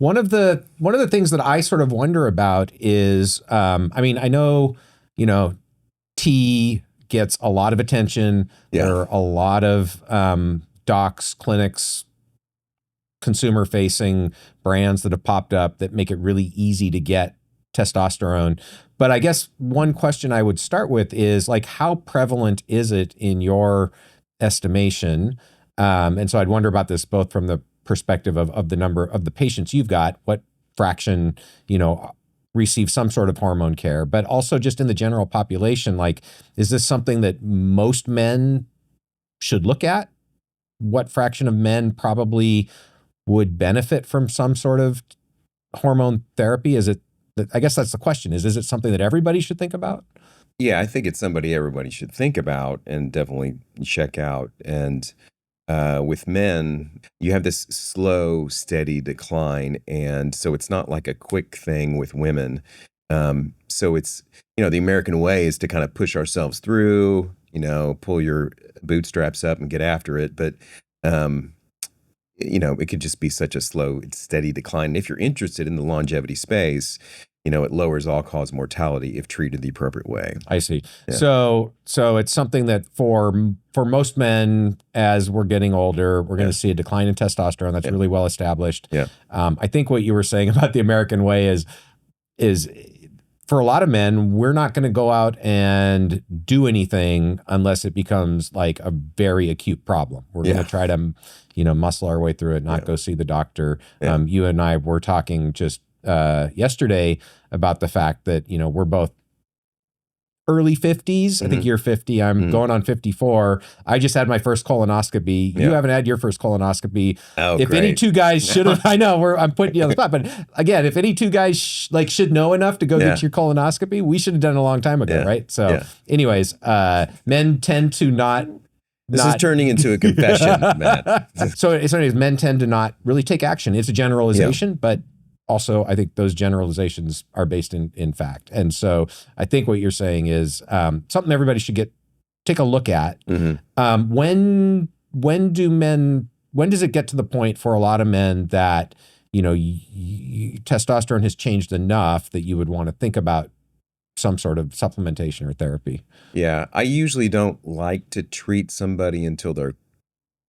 one of the things that I sort of wonder about is, I mean, I know, T gets a lot of attention. Yeah. There are a lot of docs, clinics, consumer-facing brands that have popped up that make it really easy to get testosterone. But I guess one question I would start with is, like, how prevalent is it in your estimation? And so I'd wonder about this both from the perspective of the number of the patients you've got, what fraction, receive some sort of hormone care, but also just in the general population, like, is this something that most men should look at? What fraction of men probably would benefit from some sort of hormone therapy? I guess that's the question, is it something that everybody should think about? Yeah, I think it's somebody everybody should think about and definitely check out. And with men, you have this slow, steady decline. And so it's not like a quick thing with women. So it's, the American way is to kind of push ourselves through, pull your bootstraps up and get after it. But, it could just be such a slow, steady decline. And if you're interested in the longevity space, it lowers all-cause mortality if treated the appropriate way. I see. Yeah. So it's something that for most men, as we're getting older, we're going to see a decline in testosterone. That's really well established. Yeah. I think what you were saying about the American way is for a lot of men, we're not going to go out and do anything unless it becomes like a very acute problem. We're going to try to, muscle our way through it, not go see the doctor. Yeah. You and I were talking just yesterday about the fact that, we're both early 50s. I think you're 50. I'm going on 54. I just had my first colonoscopy. You haven't had your first colonoscopy. Oh, if great. any two guys should have, I know I'm putting you on the spot, but again, if any two guys should know enough to go get your colonoscopy, we should have done it a long time ago, right? So anyways, men tend to not. This is turning into a confession, Matt. So anyways, men tend to not really take action. It's a generalization, but also, I think those generalizations are based in fact. And so I think what you're saying is something everybody should take a look at. Mm-hmm. When does it get to the point for a lot of men that, testosterone has changed enough that you would want to think about some sort of supplementation or therapy? Yeah, I usually don't like to treat somebody until they're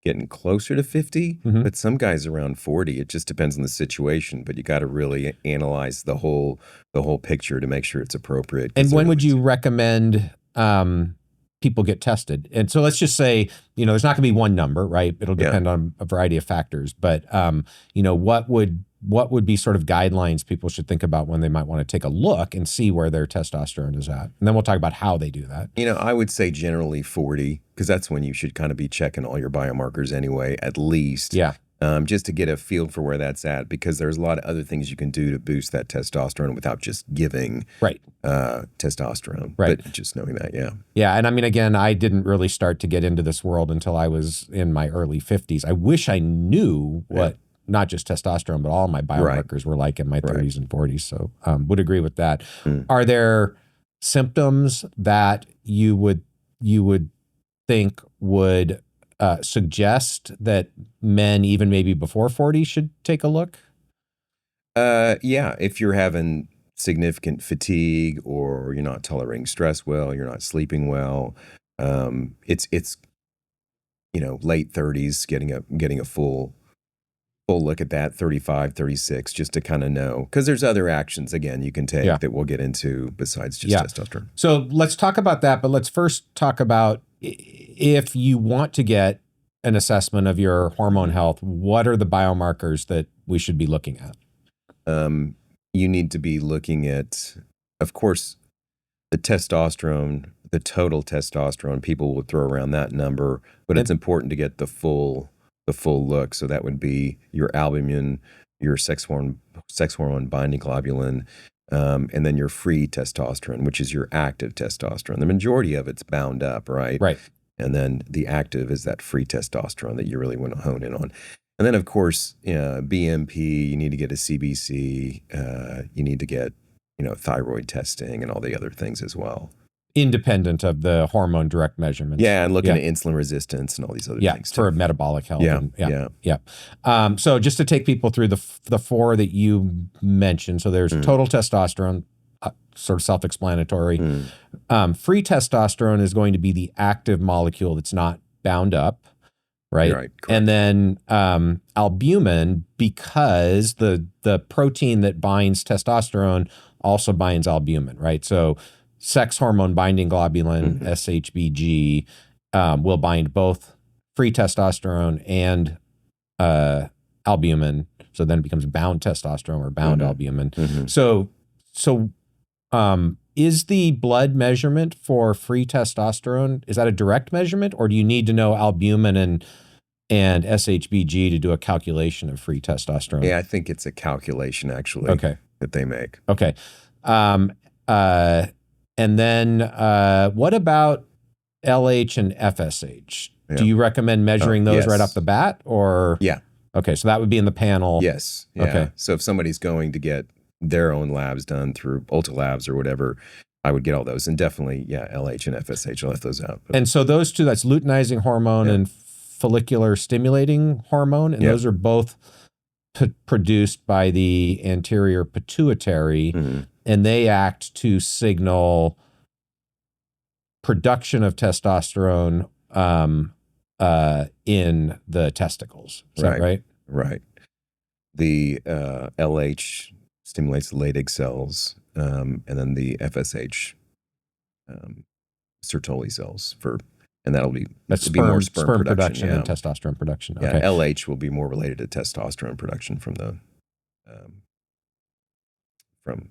getting closer to 50, but some guys around 40. It just depends on the situation, but you got to really analyze the whole picture to make sure it's appropriate. And when would you recommend people get tested? And so let's just say, there's not going to be one number, right? It'll depend on a variety of factors, but what would be sort of guidelines people should think about when they might want to take a look and see where their testosterone is at? And then we'll talk about how they do that. I would say generally 40, because that's when you should kind of be checking all your biomarkers anyway, at least. Yeah. Just to get a feel for where that's at, because there's a lot of other things you can do to boost that testosterone without just giving testosterone. Right. But just knowing that, yeah. Yeah, and I mean, again, I didn't really start to get into this world until I was in my early 50s. I wish I knew what not just testosterone, but all my biomarkers were like in my 30s and 40s. So would agree with that. Are there symptoms that you would think would suggest that men, even maybe before 40, should take a look? Yeah, if you're having significant fatigue or you're not tolerating stress well, you're not sleeping well, it's late 30s, getting a full look at that, 35, 36, just to kind of know. Because there's other actions, again, you can take that we'll get into besides just testosterone. So let's talk about that, but let's first talk about if you want to get an assessment of your hormone health, what are the biomarkers that we should be looking at? You need to be looking at, of course, the testosterone, the total testosterone. People will throw around that number, but it's important to get the full look. So that would be your albumin, your sex hormone binding globulin, and then your free testosterone, which is your active testosterone. The majority of it's bound up, right? Right. And then the active is that free testosterone that you really want to hone in on. And then, of course, BMP, you need to get a CBC, you need to get, thyroid testing and all the other things as well. independent of the hormone direct measurements. Yeah, and looking at insulin resistance and all these other things too. For metabolic health. Yeah, And, so just to take people through the 4 that you mentioned. So there's total testosterone, sort of self-explanatory. Free testosterone is going to be the active molecule that's not bound up, right? Right. And then albumin, because the protein that binds testosterone also binds albumin, right? So sex hormone binding globulin, SHBG, will bind both free testosterone and albumin. So then it becomes bound testosterone or bound albumin. So is the blood measurement for free testosterone, is that a direct measurement, or do you need to know albumin and SHBG to do a calculation of free testosterone? Yeah, I think it's a calculation actually that they make. Okay. And then what about LH and FSH? Yeah. Do you recommend measuring those right off the bat, or? Yeah. Okay, so that would be in the panel. Yes. Yeah. Okay. So if somebody's going to get their own labs done through Ulta Labs or whatever, I would get all those. And definitely, LH and FSH, I left those out. And so those two, that's luteinizing hormone and follicular stimulating hormone, and those are both produced by the anterior pituitary, and they act to signal production of testosterone in the testicles. Is that right? Right. The LH stimulates the Leydig cells, and then the FSH, Sertoli cells and that'll be more sperm production and testosterone production. Yeah, LH will be more related to testosterone production from the from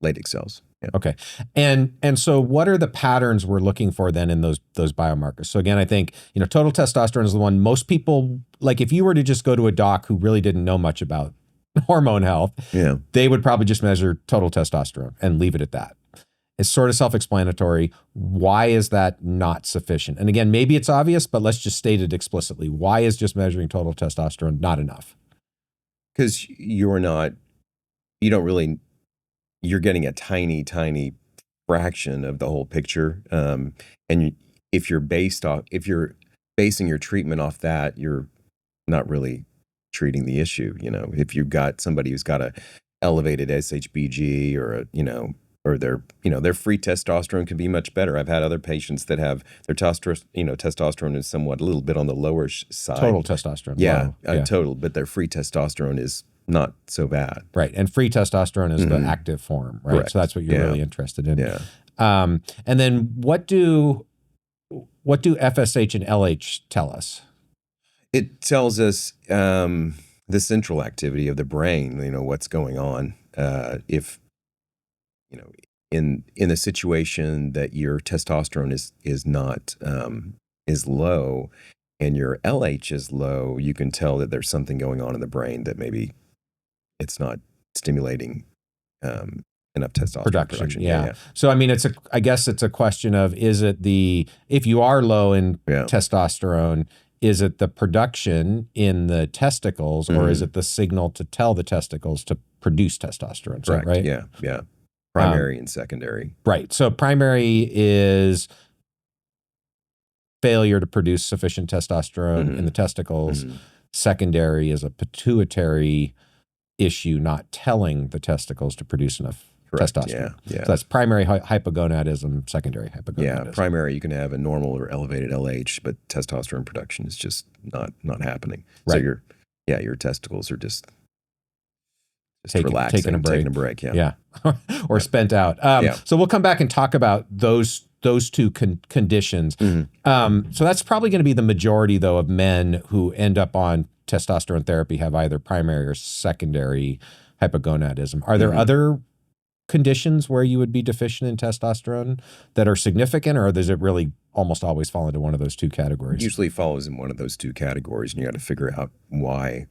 Leydig cells. Yeah. Okay. And so what are the patterns we're looking for then in those biomarkers? So again, I think, total testosterone is the one most people, like if you were to just go to a doc who really didn't know much about hormone health, they would probably just measure total testosterone and leave it at that. It's sort of self-explanatory. Why is that not sufficient? And again, maybe it's obvious, but let's just state it explicitly. Why is just measuring total testosterone not enough? Because you're getting a tiny, tiny fraction of the whole picture. And if you're basing your treatment off that, you're not really treating the issue. If you've got somebody who's got a elevated SHBG or their free testosterone can be much better. I've had other patients that have their testosterone is somewhat a little bit on the lower side. Total testosterone. Yeah, total, but their free testosterone is not so bad. Right. And free testosterone is the active form, right? Correct. So that's what you're really interested in. Yeah. And then what do FSH and LH tell us? It tells us the central activity of the brain, what's going on. If in a situation that your testosterone is not is low and your LH is low, you can tell that there's something going on in the brain that maybe it's not stimulating enough testosterone production. Yeah. So I mean, I guess it's a question of, if you are low in testosterone, is it the production in the testicles, or is it the signal to tell the testicles to produce testosterone? Correct. Right? Yeah. Primary and secondary. Right. So primary is failure to produce sufficient testosterone in the testicles. Secondary is a pituitary issue not telling the testicles to produce enough testosterone. Yeah. So that's primary hypogonadism, secondary hypogonadism. Yeah, primary you can have a normal or elevated LH, but testosterone production is just not happening. Right. So your testicles are just relaxing, taking a break. Yeah. Or spent out. So we'll come back and talk about those two conditions. So that's probably going to be the majority, though, of men who end up on testosterone therapy have either primary or secondary hypogonadism. Are there other conditions where you would be deficient in testosterone that are significant, or does it really almost always fall into one of those two categories? Usually falls in one of those two categories, and you got to figure out why,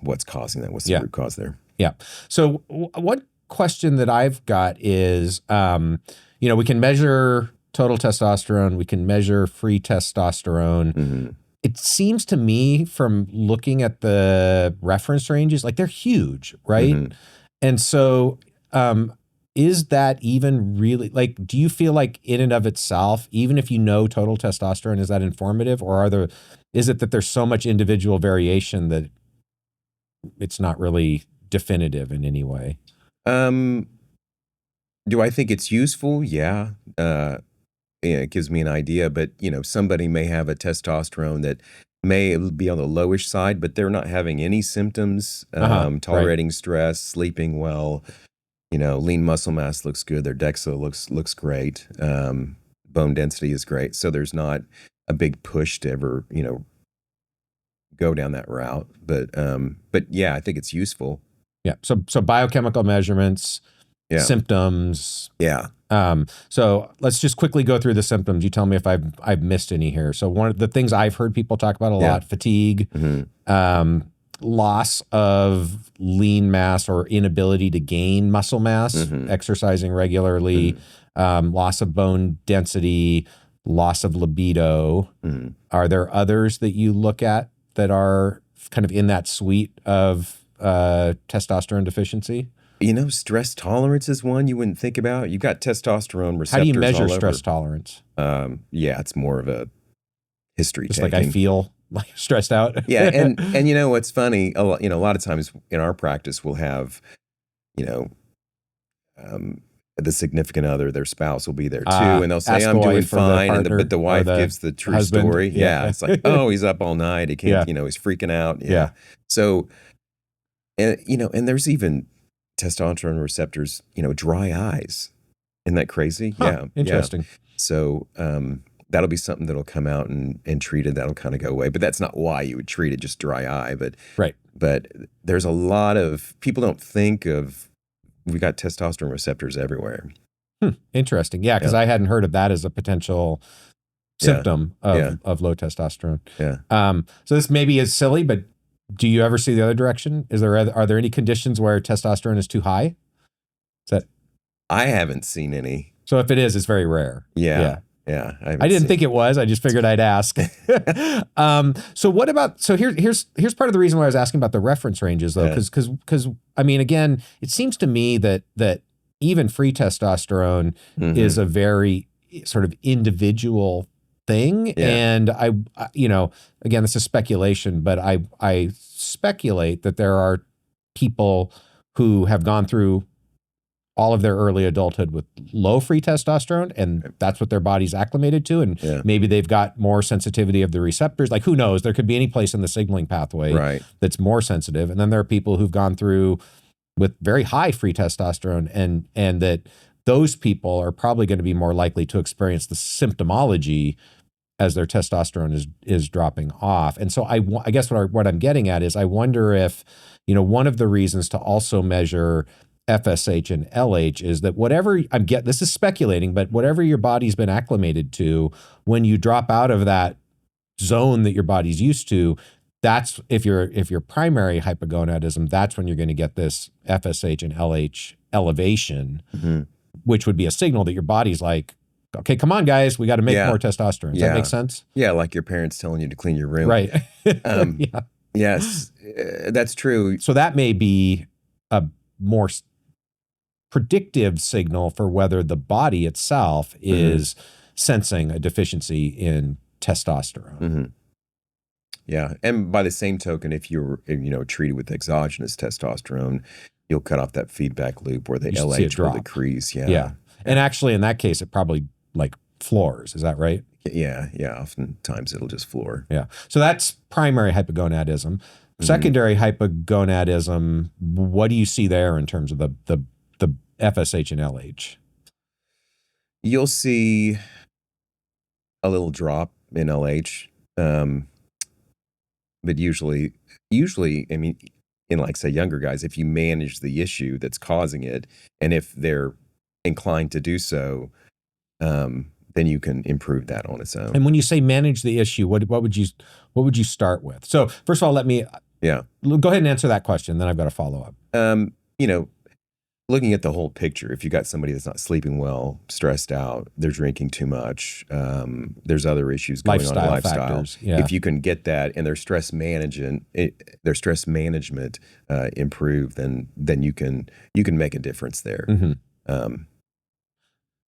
what's causing that, what's the root cause there. Yeah. So one question that I've got is, we can measure total testosterone, we can measure free testosterone. It seems to me from looking at the reference ranges, like they're huge, right? And so is that even really, like, do you feel like in and of itself, even if you know total testosterone, is that informative, or is it that there's so much individual variation that it's not really definitive in any way? Do I think it's useful? Yeah. Yeah, it gives me an idea, but somebody may have a testosterone that may be on the lowish side, but they're not having any symptoms, Right. tolerating stress, sleeping well, lean muscle mass looks good. Their DEXA looks great. Bone density is great. So there's not a big push to ever, go down that route. But yeah, I think it's useful. Yeah. So biochemical measurements, Yeah. symptoms. Yeah. So let's just quickly go through the symptoms. You tell me if I've missed any here. So one of the things I've heard people talk about a lot: fatigue, loss of lean mass or inability to gain muscle mass, exercising regularly, loss of bone density, loss of libido. Are there others that you look at that are kind of in that suite of testosterone deficiency? Stress tolerance is one you wouldn't think about. You've got testosterone receptors. How do you measure all over. stress tolerance? Yeah, it's more of a history Just taking. like I feel like stressed out. Yeah, and what's funny, a lot of times in our practice we'll have, the significant other, their spouse will be there too, and they'll say, "I'm doing fine," but the wife gives the true husband. story. Yeah, it's like, "Oh, he's up all night. He can't. He's freaking out." Yeah. So, and there's even testosterone receptors. Dry eyes. Isn't that crazy? Huh, interesting. Yeah. So that'll be something that'll come out and treated. That'll kind of go away. But that's not why you would treat it, just dry eye. But right. But there's a lot of people don't think of. We got testosterone receptors everywhere. Interesting. Yeah, because I hadn't heard of that as a potential symptom of low testosterone. Yeah. So this maybe is silly, but do you ever see the other direction? Are there any conditions where testosterone is too high? I haven't seen any. So if it is, it's very rare. Yeah. I didn't think it was. I just figured I'd ask. So what about? So here's part of the reason why I was asking about the reference ranges, though, because I mean, again, it seems to me that even free testosterone is a very sort of individual thing, and I again, this is speculation, but I speculate that there are people who have gone through all of their early adulthood with low free testosterone, and that's what their body's acclimated to. And maybe they've got more sensitivity of the receptors. Like, who knows? There could be any place in the signaling pathway that's more sensitive. And then there are people who've gone through with very high free testosterone, and that those people are probably going to be more likely to experience the symptomology as their testosterone is dropping off. And so I guess what I'm getting at is, I wonder if, one of the reasons to also measure FSH and LH is that this is speculating, but whatever your body's been acclimated to, when you drop out of that zone that your body's used to, that's if you're primary hypogonadism, that's when you're going to get this FSH and LH elevation, which would be a signal that your body's like, okay, come on, guys, we got to make more testosterone. Does that make sense? Yeah, like your parents telling you to clean your room. Right. Yes, that's true. So that may be a more predictive signal for whether the body itself is sensing a deficiency in testosterone. Yeah, and by the same token, if you're treated with exogenous testosterone, you'll cut off that feedback loop where the LH will decrease. Yeah. And actually, in that case, it probably like floors. Is that right? Yeah. Oftentimes it'll just floor. Yeah. So that's primary hypogonadism. Secondary hypogonadism. What do you see there in terms of the FSH and LH? You'll see a little drop in LH, but usually, I mean, in like say younger guys, if you manage the issue that's causing it, and if they're inclined to do so, then you can improve that on its own. And when you say manage the issue, what would you start with? So first of all, let me go ahead and answer that question. Then I've got a follow up. Looking at the whole picture, if you got somebody that's not sleeping well, stressed out, they're drinking too much, there's other issues going on in lifestyle. Factors, if you can get that and their stress management improve, then you can make a difference there.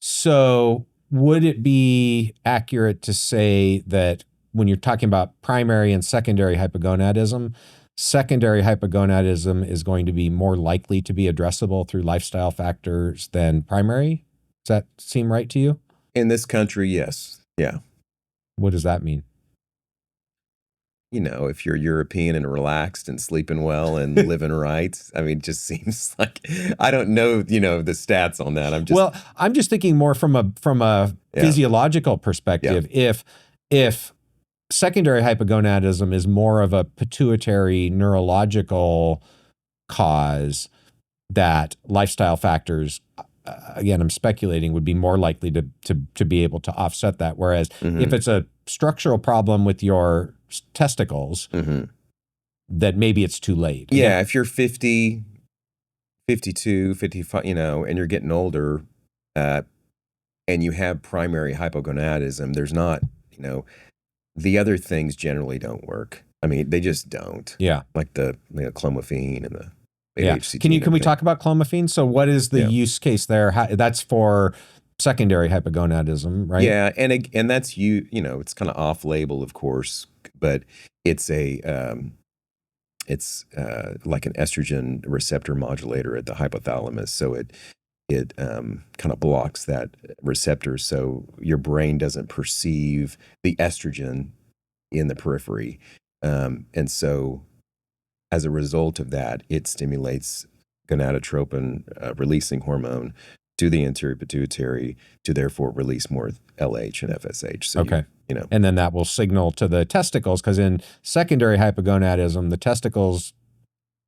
So would it be accurate to say that when you're talking about primary and secondary hypogonadism, secondary hypogonadism is going to be more likely to be addressable through lifestyle factors than primary? Does that seem right to you? In this country, yes. Yeah. What does that mean? You know, if you're European and relaxed and sleeping well and living right, I mean, it just seems like I don't know, you know, the stats on that. I'm just thinking more from a Yeah. physiological perspective. If secondary hypogonadism is more of a pituitary neurological cause, that lifestyle factors, again, I'm speculating, would be more likely to be able to offset that. Whereas if it's a structural problem with your testicles, that maybe it's too late. Yeah, Again, if you're 50, 52, 55, you know, and you're getting older, and you have primary hypogonadism, there's not, you know, the other things generally don't work. I mean, they just don't. Yeah. Like the clomiphene and the Yeah. HCG. Can we talk about clomiphene? So what is the use case there? That's for secondary hypogonadism, right? Yeah, and that's you know, it's kind of off label, of course, but it's a like an estrogen receptor modulator at the hypothalamus. So it kind of blocks that receptor, so your brain doesn't perceive the estrogen in the periphery, and so as a result of that, it stimulates gonadotropin releasing hormone to the anterior pituitary to therefore release more LH and FSH. So okay. you know, And then that will signal to the testicles, because in secondary hypogonadism, the testicles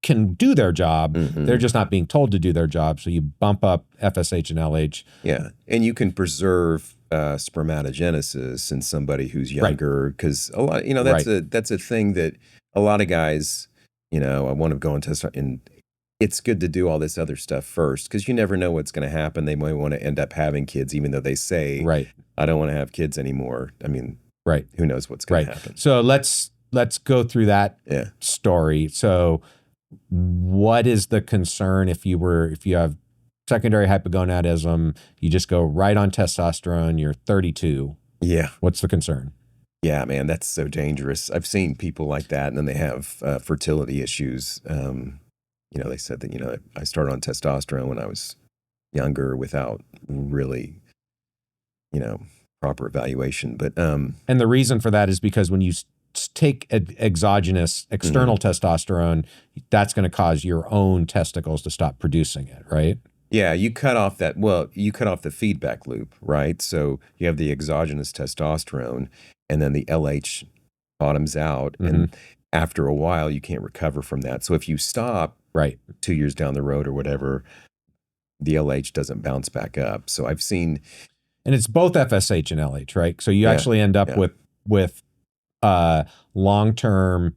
can do their job. They're just not being told to do their job. So you bump up FSH and LH. Yeah. And you can preserve spermatogenesis in somebody who's younger, because a lot, you know, that's a thing that a lot of guys, you know, I want to go into, and it's good to do all this other stuff first, because you never know what's going to happen. They might want to end up having kids, even though they say, I don't want to have kids anymore. I mean, who knows what's going to happen. So let's go through that story. So what is the concern if you have secondary hypogonadism, you just go right on testosterone, you're 32. Yeah. What's the concern? Yeah, man, that's so dangerous. I've seen people like that, and then they have fertility issues. You know, they said that, you know, I started on testosterone when I was younger without really, you know, proper evaluation. But and the reason for that is because when you take exogenous external testosterone, that's going to cause your own testicles to stop producing it, right? Yeah, you cut off the feedback loop, right? So you have the exogenous testosterone, and then the LH bottoms out, and after a while, you can't recover from that. So if you stop 2 years down the road or whatever, the LH doesn't bounce back up. So I've seen, and it's both FSH and LH, right? So you actually end up with long-term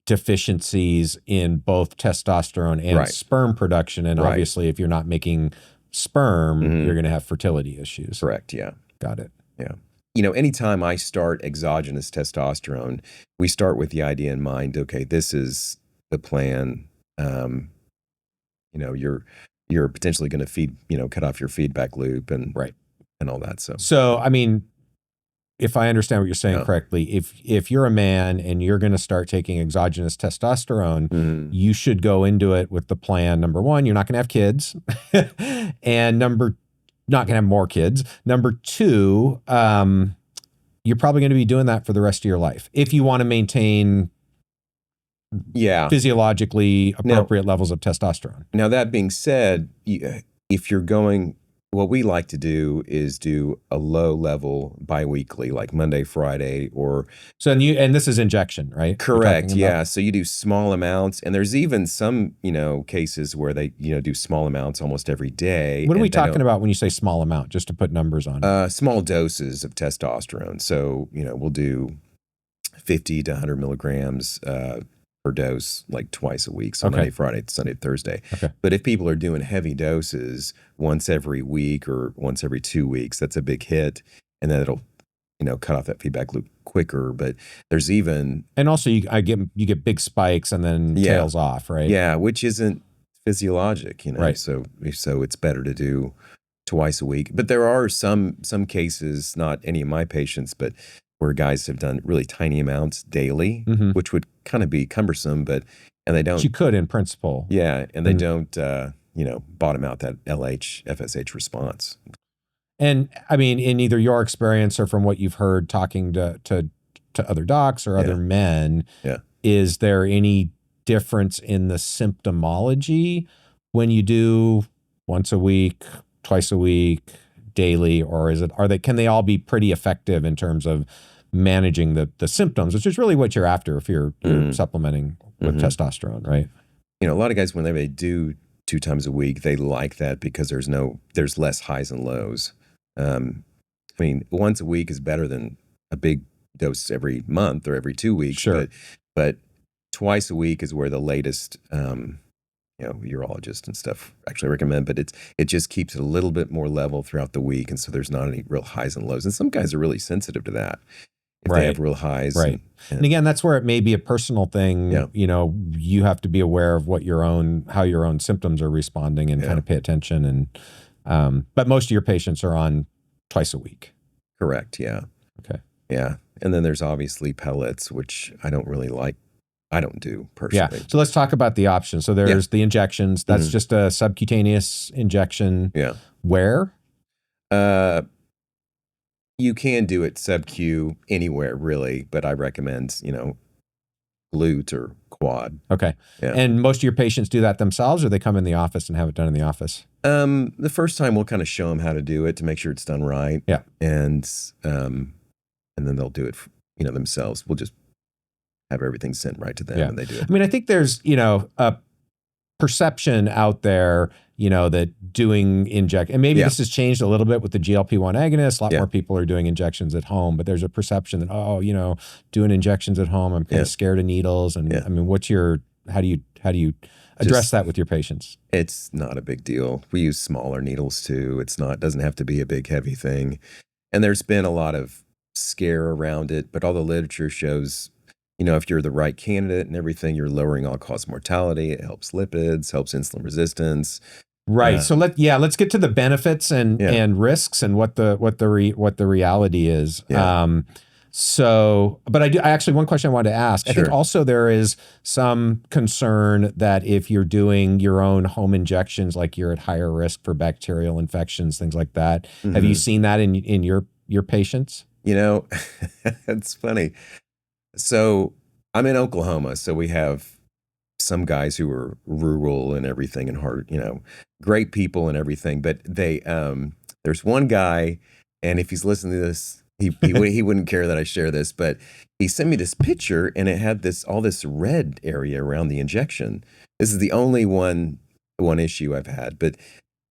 deficiencies in both testosterone and sperm production. And obviously, if you're not making sperm, you're going to have fertility issues. Correct. Yeah. Got it. Yeah. You know, anytime I start exogenous testosterone, we start with the idea in mind, okay, this is the plan. You know, you're potentially going to cut off your feedback loop and all that. So, I mean, if I understand what you're saying correctly, if you're a man and you're going to start taking exogenous testosterone, you should go into it with the plan. Number one, you're not going to have kids, and not going to have more kids. Number two, you're probably going to be doing that for the rest of your life if you want to maintain physiologically appropriate levels of testosterone. Now, that being said, if you're going, what we like to do is do a low level biweekly, like Monday, Friday, or and this is injection, right? Correct. Yeah. So you do small amounts, and there's even some, you know, cases where they, you know, do small amounts almost every day. What are we talking about when you say small amount? Just to put numbers on it. Small doses of testosterone. So, you know, we'll do 50 to 100 milligrams per dose, like twice a week. So Monday, Friday, Sunday, Thursday. But if people are doing heavy doses once every week or once every 2 weeks, that's a big hit. And then it'll, you know, cut off that feedback loop quicker. But there's even, and also you get big spikes and then tails off, right? Yeah, which isn't physiologic, Right. So it's better to do twice a week. But there are some cases, not any of my patients, but where guys have done really tiny amounts daily, Mm-hmm. which would kind of be cumbersome, and they don't. You could in principle. Yeah, and they don't, bottom out that LH FSH response. And I mean, in either your experience or from what you've heard talking to other docs or other men, is there any difference in the symptomology when you do once a week, twice a week, daily, or can they all be pretty effective in terms of managing the symptoms, which is really what you're after if you're supplementing with testosterone, right? A lot of guys, when they do 2 times a week, they like that because there's less highs and lows. I mean, once a week is better than a big dose every month or every 2 weeks. Sure. But twice a week is where the latest, urologist and stuff actually recommend. But it just keeps it a little bit more level throughout the week, and so there's not any real highs and lows. And some guys are really sensitive to that if they have real highs. Right. And again, that's where it may be a personal thing. Yeah. You have to be aware of how your own symptoms are responding and kind of pay attention. And but most of your patients are on twice a week. Correct. Yeah. Okay. Yeah. And then there's obviously pellets, which I don't really like. I don't do personally. Yeah. So let's talk about the options. So there's the injections. That's just a subcutaneous injection. Yeah. Where? You can do it sub-Q anywhere, really, but I recommend, glute or quad. Okay. Yeah. And most of your patients do that themselves, or they come in the office and have it done in the office? The first time we'll kind of show them how to do it to make sure it's done right. Yeah. And then they'll do it, themselves. We'll just have everything sent right to them and they do it. I mean, I think there's, a perception out there, that doing and maybe this has changed a little bit with the GLP-1 agonists. A lot more people are doing injections at home, but there's a perception that, doing injections at home, I'm kind of scared of needles. And I mean, how do you address that with your patients? It's not a big deal. We use smaller needles too. It doesn't have to be a big, heavy thing. And there's been a lot of scare around it, but all the literature shows, if you're the right candidate and everything, you're lowering all-cause mortality. It helps lipids, helps insulin resistance. Right. So let's get to the benefits and risks and what the reality is. Yeah. But I actually, one question I wanted to ask. Sure. I think also there is some concern that if you're doing your own home injections, like you're at higher risk for bacterial infections, things like that. Mm-hmm. Have you seen that in your patients? It's funny. So I'm in Oklahoma, so we have some guys who are rural and everything and hard, great people and everything. But there's one guy, and if he's listening to this, he wouldn't care that I share this, but he sent me this picture and it had all this red area around the injection. This is the only one issue I've had. But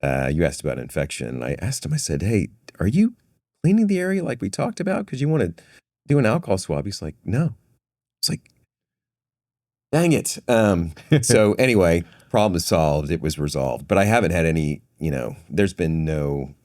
you asked about infection. I asked him, I said, hey, are you cleaning the area like we talked about? Because you want to do an alcohol swab. He's like, no. It's like, dang it. So anyway, problem solved. It was resolved. But I haven't had any, there's been no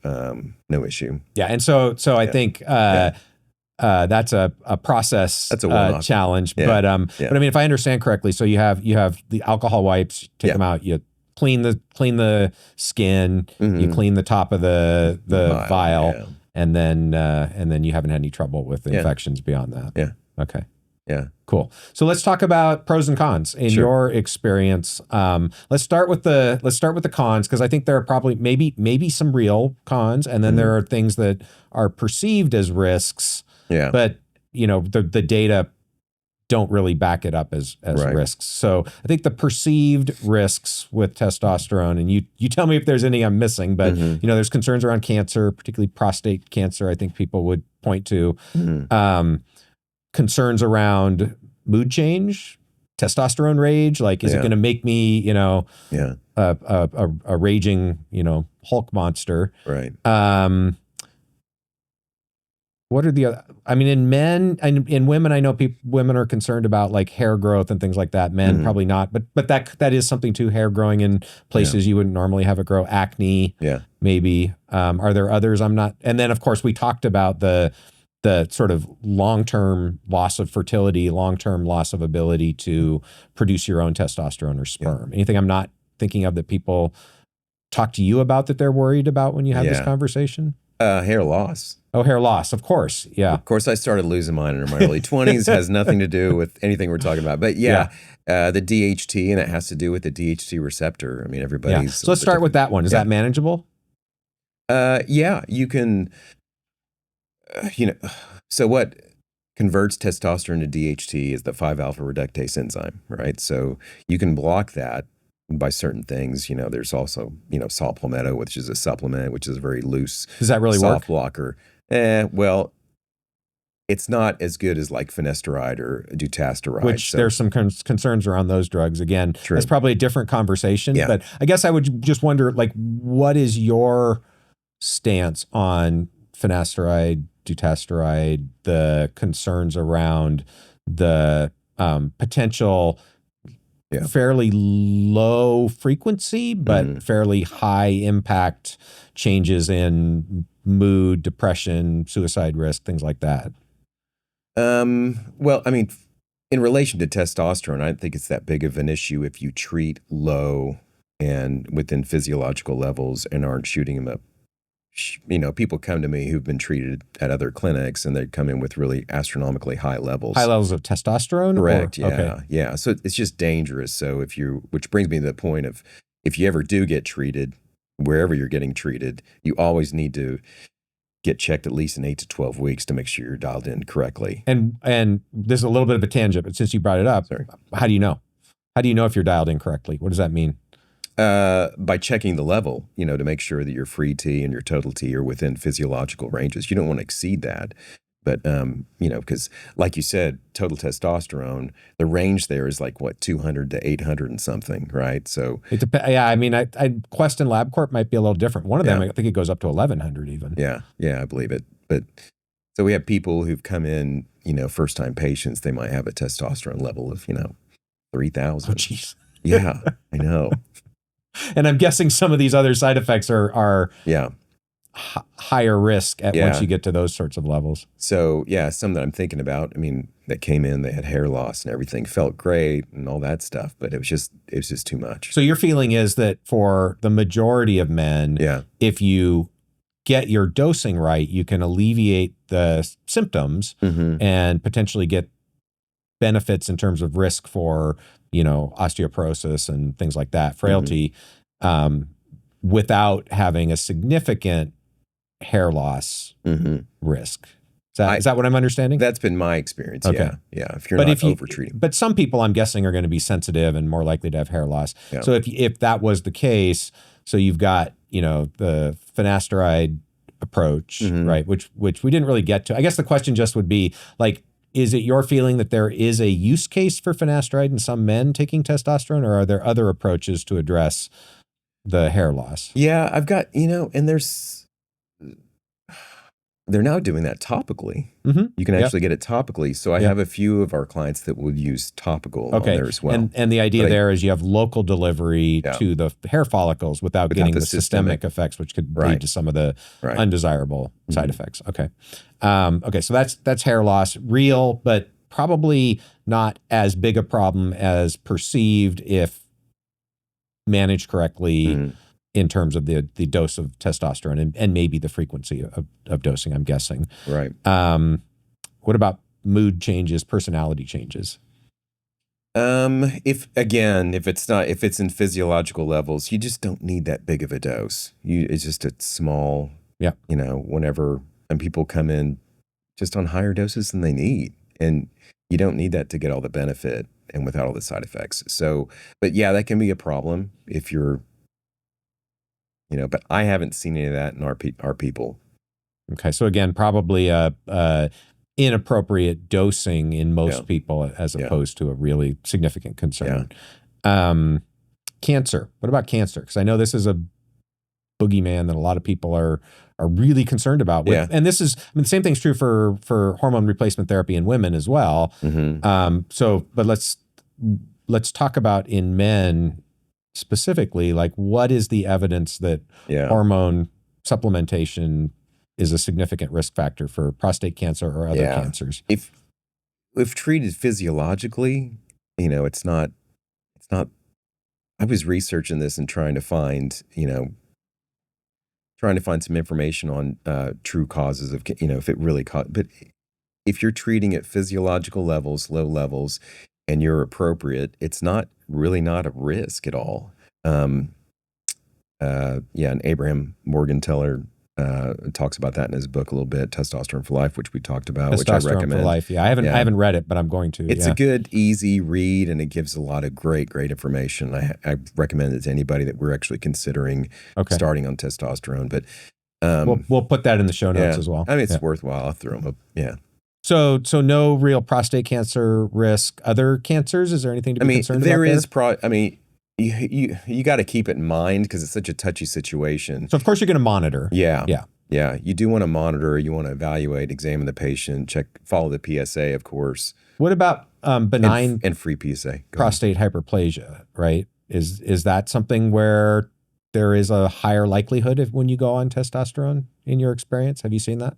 issue. Yeah. And so I think that's a process that's a challenge. Yeah. But I mean, if I understand correctly, so you have the alcohol wipes, take them out, you clean the skin, you clean the top of the vial, and then you haven't had any trouble with infections beyond that. Yeah. Okay. Yeah. Cool. So let's talk about pros and cons in your experience. Let's start with the cons, because I think there are probably maybe some real cons, and then there are things that are perceived as risks. Yeah. But the data don't really back it up as risks. So I think the perceived risks with testosterone, and you tell me if there's any I'm missing, but there's concerns around cancer, particularly prostate cancer. I think people would point to. Concerns around mood change, testosterone rage. Like, is it going to make me, a raging, Hulk monster? Right. What are the other? I mean, in men and in women, I know women are concerned about like hair growth and things like that. Men probably not, but that is something too. Hair growing in places you wouldn't normally have it grow. Acne, maybe. Are there others? I'm not. And then of course we talked about the sort of long-term loss of fertility, long-term loss of ability to produce your own testosterone or sperm. Anything I'm not thinking of that people talk to you about that they're worried about when you have this Yeah. conversation? Hair loss. Oh, hair loss, of course. Yeah. Of course, I started losing mine in my early 20s. Has nothing to do with anything we're talking about. But yeah, the DHT, and it has to do with the DHT receptor. I mean, everybody's. So let's start with that one. Is that manageable? Yeah, you can. So what converts testosterone to DHT is the 5-alpha reductase enzyme, right? So you can block that by certain things. There's also, saw palmetto, which is a supplement, which is a very loose. Does that really soft work? blocker. Well, it's not as good as like finasteride or dutasteride. Which there's some concerns around those drugs. Again, True. That's probably a different conversation. But I guess I would just wonder, like, what is your stance on finasteride, dutasteride, the concerns around the potential fairly low frequency, but fairly high impact changes in mood, depression, suicide risk, things like that? Well, I mean, in relation to testosterone, I don't think it's that big of an issue if you treat low and within physiological levels and aren't shooting them up. People come to me who've been treated at other clinics and they come in with really astronomically high levels. High levels of testosterone? Correct. Yeah. Okay. Yeah. So it's just dangerous. So which brings me to the point of, if you ever do get treated, wherever you're getting treated, you always need to get checked at least in 8 to 12 weeks to make sure you're dialed in correctly. And there's a little bit of a tangent, but since you brought it up, how do you know? How do you know if you're dialed in correctly? What does that mean? By checking the level, to make sure that your free T and your total T are within physiological ranges. You don't want to exceed that. But, because like you said, total testosterone, the range there is like, 200 to 800 and something, right? So it depends. Yeah, I mean, Quest and LabCorp might be a little different. One of them, I think it goes up to 1100 even. Yeah, I believe it. But so we have people who've come in, first-time patients, they might have a testosterone level of, 3,000. Oh, jeez. Yeah, I know. And I'm guessing some of these other side effects are higher risk once you get to those sorts of levels. So some that I'm thinking about, I mean, that came in, they had hair loss and everything, felt great and all that stuff, but it was just too much. So your feeling is that for the majority of men, if you get your dosing right, you can alleviate the symptoms and potentially get benefits in terms of risk for, osteoporosis and things like that, frailty, without having a significant hair loss risk. Is that what I'm understanding? That's been my experience. Okay. Yeah. If you're not over-treating. But some people, I'm guessing, are going to be sensitive and more likely to have hair loss. Yeah. So if that was the case, so you've got, the finasteride approach, right? Which we didn't really get to. I guess the question just would be, like, is it your feeling that there is a use case for finasteride in some men taking testosterone, or are there other approaches to address the hair loss? Yeah, I've got, and they're now doing that topically. You can actually get it topically. So I have a few of our clients that will use topical on there as well. And the idea there is you have local delivery to the hair follicles without getting the systemic effects, which could lead to some of the undesirable side effects. Okay. So that's hair loss, real, but probably not as big a problem as perceived if managed correctly in terms of the dose of testosterone and maybe the frequency of dosing, I'm guessing. Right. What about mood changes, personality changes? If it's in physiological levels, you just don't need that big of a dose. It's just a small, whenever, and people come in just on higher doses than they need. And you don't need that to get all the benefit and without all the side effects. So, but yeah, that can be a problem if you're, but I haven't seen any of that in our people. Okay. So again, probably inappropriate dosing in most people as opposed to a really significant concern. Cancer. What about cancer? Because I know this is a boogeyman that a lot of people are really concerned about. And this is, the same thing's true for hormone replacement therapy in women as well. But let's talk about in men specifically, like, what is the evidence that hormone supplementation is a significant risk factor for prostate cancer or other cancers? If treated physiologically, it's not I was researching this and trying to find, some information on true causes of, if it really caught. But if you're treating at physiological levels, low levels, and you're appropriate, it's not really not a risk at all. And Abraham Morgenthaler talks about that in his book a little bit, Testosterone for Life, which we talked about, which I Testosterone recommend. for Life. Yeah, I haven't read it, but I'm going to. It's a good, easy read, and it gives a lot of great information. I recommend it to anybody that we're actually considering starting on testosterone. But we'll put that in the show notes as well. I mean, it's worthwhile. I'll throw them up. Yeah. So no real prostate cancer risk. Other cancers? Is there anything to be concerned about? There is. You got to keep it in mind because it's such a touchy situation. So of course you're going to monitor. Yeah. You do want to monitor. You want to evaluate, examine the patient, follow the PSA, of course. What about benign and free PSA prostate hyperplasia? Right? Is that something where there is a higher likelihood when you go on testosterone in your experience? Have you seen that?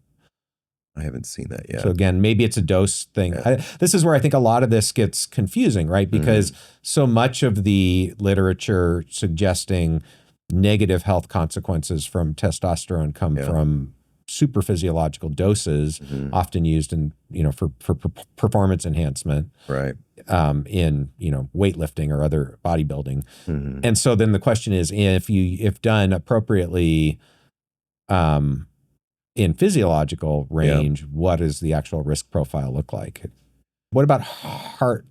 I haven't seen that yet. So again, maybe it's a dose thing. This is where I think a lot of this gets confusing, right? Because so much of the literature suggesting negative health consequences from testosterone come from super physiological doses, often used in, for performance enhancement, right? In, weightlifting or other bodybuilding. And so then the question is, if done appropriately, in physiological range, what does the actual risk profile look like? What about heart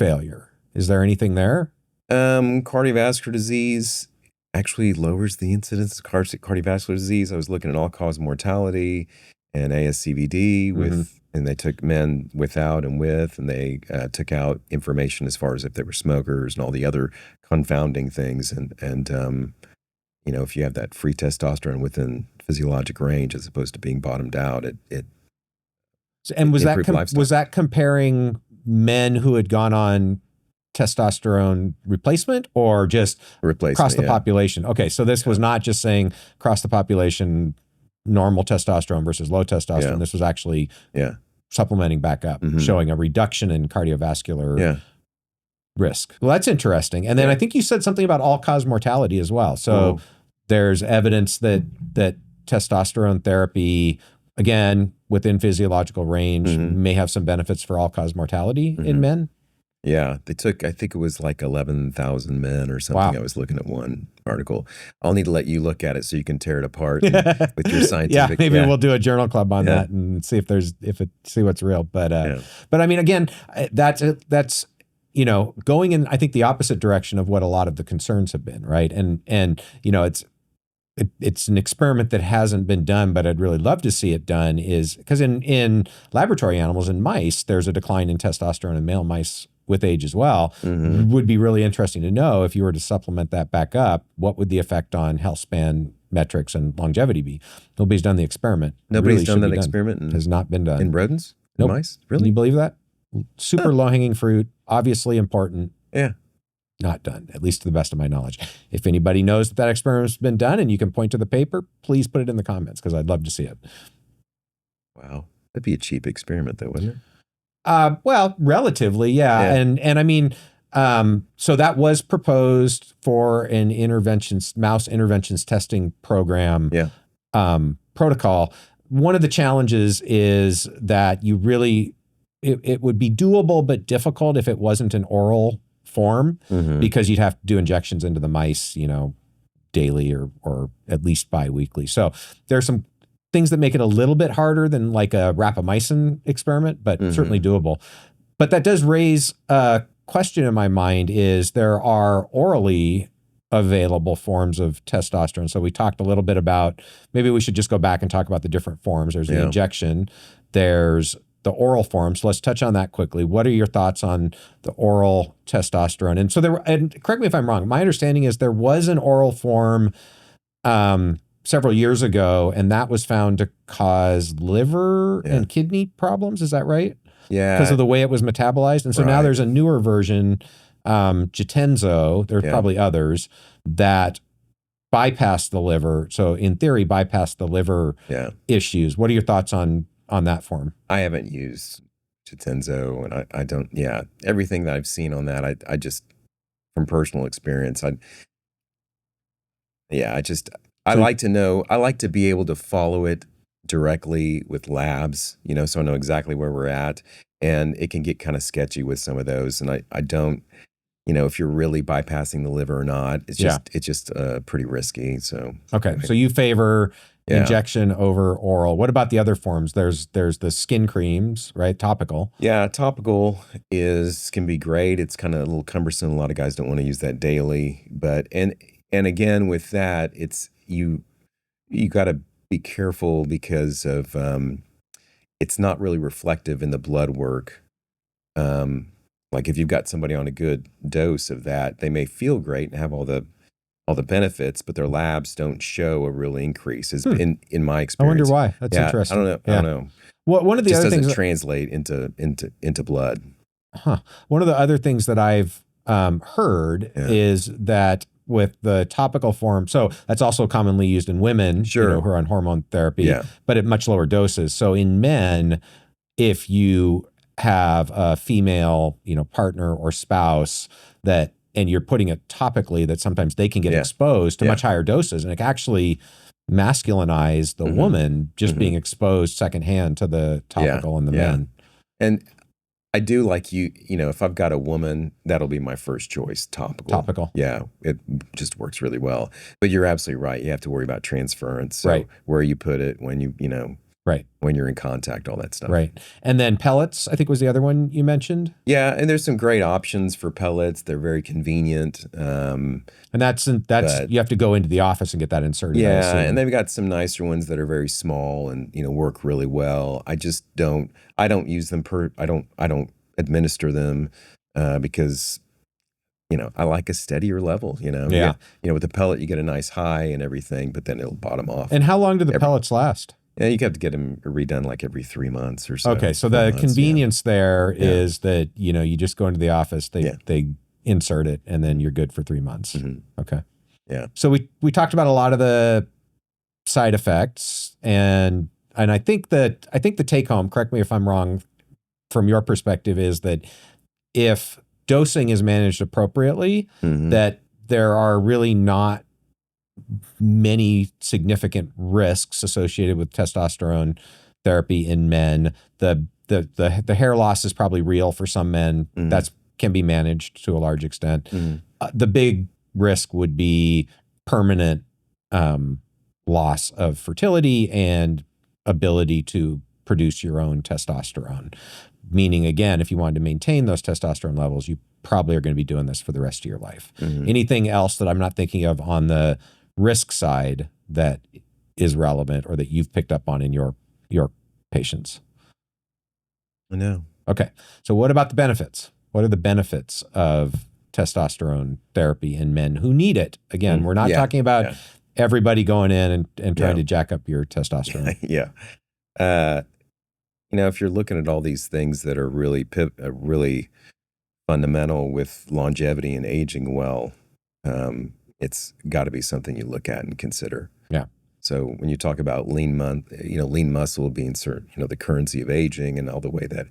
failure? Is there anything there? Cardiovascular disease actually lowers the incidence of cardiovascular disease. I was looking at all-cause mortality and ASCVD and they took men without and with, and they took out information as far as if they were smokers and all the other confounding things. And if you have that free testosterone within physiologic range as opposed to being bottomed out, was that comparing men who had gone on testosterone replacement or just across the population? Okay, so this was not just saying across the population normal testosterone versus low testosterone. This was actually supplementing back up, showing a reduction in cardiovascular risk. Well, that's interesting. And then I think you said something about all-cause mortality as well. So there's evidence that testosterone therapy, again, within physiological range, may have some benefits for all-cause mortality in men. Yeah, they took, I think it was like 11,000 men or something. Wow. I was looking at one article. I'll need to let you look at it so you can tear it apart with your scientific. Maybe we'll do a journal club on that and see see what's real. But I mean, again, that's going in, I think, the opposite direction of what a lot of the concerns have been, right? And it's an experiment that hasn't been done, but I'd really love to see it done, is because in laboratory animals, in mice, there's a decline in testosterone in male mice with age as well. Would be really interesting to know, if you were to supplement that back up, what would the effect on health span metrics and longevity be? Nobody's done the experiment. Nobody's done that experiment. Has not been done. In rodents? Nope. In mice? Really? Can you believe that? Super low-hanging fruit, obviously important. Yeah. Not done, at least to the best of my knowledge. If anybody knows that experiment's been done and you can point to the paper, please put it in the comments, because I'd love to see it. Wow. That'd be a cheap experiment though, wouldn't it? Well, relatively, yeah. And I mean, so that was proposed for an mouse interventions testing program protocol. One of the challenges is that it would be doable but difficult if it wasn't an oral form, because you'd have to do injections into the mice, daily or at least bi-weekly. So there's some things that make it a little bit harder than like a rapamycin experiment, but certainly doable. But that does raise a question in my mind, is there are orally available forms of testosterone. So we talked a little bit about, maybe we should just go back and talk about the different forms. There's the injection, there's the oral form. So let's touch on that quickly. What are your thoughts on the oral testosterone? And so and correct me if I'm wrong, my understanding is there was an oral form several years ago, and that was found to cause liver and kidney problems. Is that right? Yeah. Because of the way it was metabolized. And so now there's a newer version, Jitenzo, there's probably others, that bypass the liver. So in theory, bypass the liver issues. What are your thoughts on that form? I haven't used Jitenzo, and I don't, everything that I've seen on that, I just, from personal experience. I So like to know, I like to be able to follow it directly with labs, so I know exactly where we're at. And it can get kind of sketchy with some of those. And I don't, if you're really bypassing the liver or not, yeah. it's just pretty risky. So, Okay. anyway, So you favor yeah. injection over oral. What about the other forms? There's the skin creams, right? Topical. Yeah, topical can be great. It's kind of a little cumbersome. A lot of guys don't want to use that daily, but and again with that, it's you got to be careful because of it's not really reflective in the blood work. Like if you've got somebody on a good dose of that, they may feel great and have all the benefits, but their labs don't show a real increase. Is in my I wonder experience. why. That's Yeah, interesting. I don't know. Yeah. I don't know. One of It the just other doesn't things translate into blood. One of the other things that I've heard Yeah. is that with the topical form, so that's also commonly used in women, Sure. who are on hormone therapy, Yeah. but at much lower doses. So in men, if you have a female, partner or spouse and you're putting it topically, that sometimes they can get Yeah. exposed to Yeah. much higher doses, and it can actually masculinize the woman just being exposed secondhand to the topical in the men. And I do like if I've got a woman, that'll be my first choice, topical. Topical. Yeah, it just works really well. But you're absolutely right. You have to worry about transference. So Right. where you put it, when Right. when you're in contact, all that stuff. Right. And then pellets, I think was the other one you mentioned. Yeah, and there's some great options for pellets. They're very convenient. And that's but- you have to go into the office and get that inserted. I Yeah, assume. and they've got some nicer ones that are very small and work really well. I don't use them I don't administer them because I like a steadier level. Yeah. With the pellet you get a nice high and everything, but then it'll bottom off. And how long do the pellets last? Yeah, you have to get them redone like every 3 months or so. Okay, so the convenience there is that you just go into the office, they insert it, and then you're good for 3 months. Okay. Yeah. So we talked about a lot of the side effects, and I think the take home, correct me if I'm wrong, from your perspective, is that if dosing is managed appropriately, that there are really not many significant risks associated with testosterone therapy in men. The hair loss is probably real for some men. That can be managed to a large extent. The big risk would be permanent loss of fertility and ability to produce your own testosterone. Meaning, again, if you wanted to maintain those testosterone levels, you probably are going to be doing this for the rest of your life. Anything else that I'm not thinking of on the risk side that is relevant or that you've picked up on in your patients? No. Okay. So what about the benefits? What are the benefits of testosterone therapy in men who need it? Again, we're not talking about everybody going in and trying to jack up your testosterone. Yeah. If you're looking at all these things that are really fundamental with longevity and aging well, it's got to be something you look at and consider. Yeah. So when you talk about lean muscle being the currency of aging and all the way that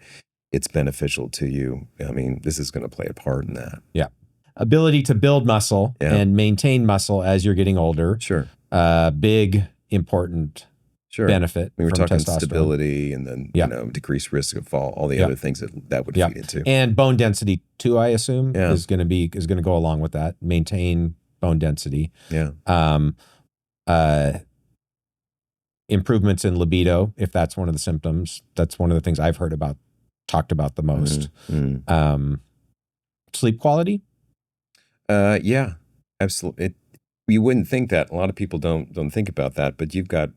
it's beneficial to you, I mean, this is going to play a part in that. Yeah. Ability to build muscle and maintain muscle as you're getting older. Sure. Big, important benefit. We were from talking testosterone. Stability and then decreased risk of fall, all the other things that would feed into. And bone density too, I assume, is going to go along with that. Maintain bone density. Yeah. Improvements in libido, if that's one of the symptoms. That's one of the things I've talked about the most. Sleep quality. Yeah, absolutely. You wouldn't think that. A lot of people don't think about that, but you've got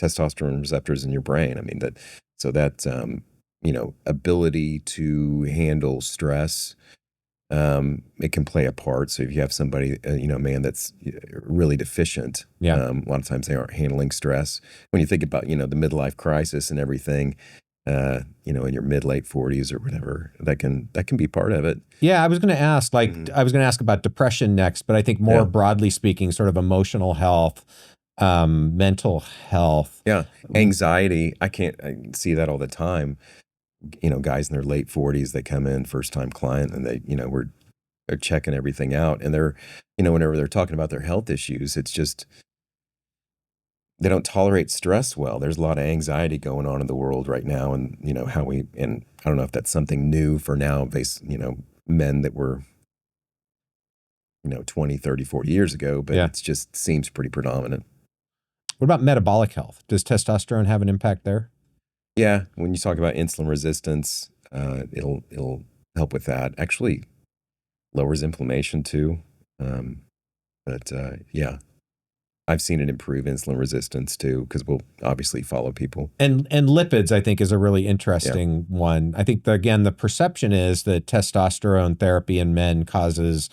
testosterone receptors in your brain. I mean that ability to handle stress, it can play a part. So if you have somebody, a man that's really deficient, a lot of times they aren't handling stress. When you think about, the midlife crisis and everything, in your late 40s or whatever, that can be part of it. Yeah, I was going to ask, I was going to ask about depression next, but I think more broadly speaking, sort of emotional health, mental health. Yeah, anxiety. I see that all the time. Guys in their late 40s, they come in, first time client, and they, they're checking everything out, and they're, whenever they're talking about their health issues, it's just they don't tolerate stress well. There's a lot of anxiety going on in the world right now, and and I don't know if that's something new for now, based, men that were 20, 30, 40 years ago, but Yeah. it just seems pretty predominant. What about metabolic health? Does testosterone have an impact there? Yeah, when you talk about insulin resistance, it'll help with that. Actually, lowers inflammation too. But yeah, I've seen it improve insulin resistance too, because we'll obviously follow people. And lipids, I think, is a really interesting one. I think, again, the perception is that testosterone therapy in men causes